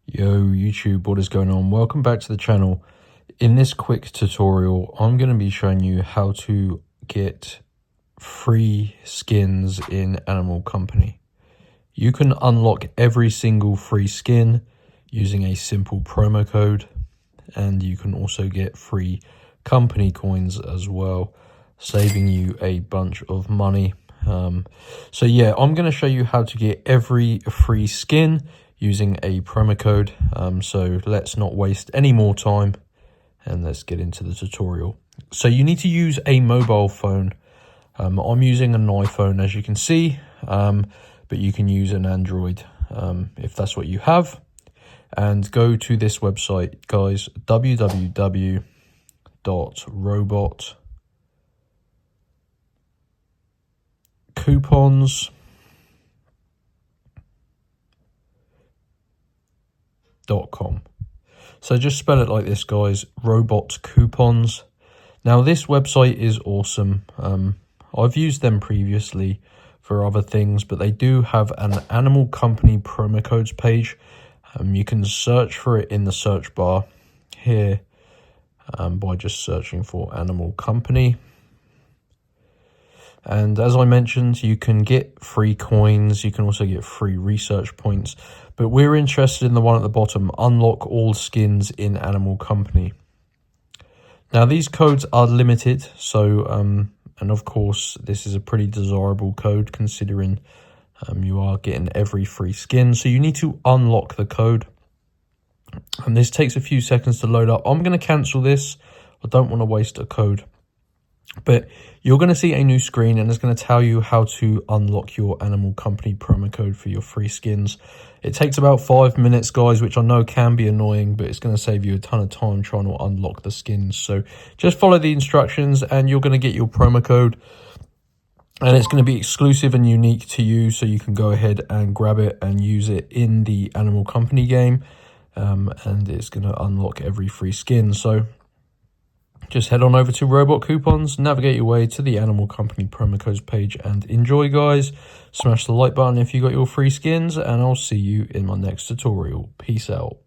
Yo YouTube, what is going on? Welcome back to the channel. In this quick tutorial, I'm going to be showing you how to get free skins in Animal Company. You can unlock every single free skin using a simple promo code, and you can also get free company coins as well, saving you a bunch of money. So yeah, I'm going to show you how to get every free skin using a promo code. So let's not waste any more time and let's get into the tutorial. So you need to use a mobile phone. I'm using an iPhone, as you can see, but you can use an Android if that's what you have. And go to this website, guys, www.robotcoupons.com. So just spell it like this, guys, robot coupons. Now this website is awesome. I've used them previously for other things, but they do have an Animal Company promo codes page. You can search for it in the search bar here by just searching for Animal Company. And as I mentioned, you can get free coins. You can also get free research points. But we're interested in the one at the bottom, unlock all skins in Animal Company. Now, these codes are limited. So, and of course, this is a pretty desirable code considering you are getting every free skin. So you need to unlock the code. And this takes a few seconds to load up. I'm going to cancel this. I don't want to waste a code. But you're going to see a new screen and it's going to tell you how to unlock your Animal Company promo code for your free skins. It takes about 5 minutes, guys, which I know can be annoying, but it's going to save you a ton of time trying to unlock the skins. So just follow the instructions and you're going to get your promo code. And it's going to be exclusive and unique to you, so you can go ahead and grab it and use it in the Animal Company game. And it's going to unlock every free skin. So just head on over to Robot Coupons, navigate your way to the Animal Company promo codes page, and enjoy, guys. Smash the like button if you got your free skins, and I'll see you in my next tutorial. Peace out.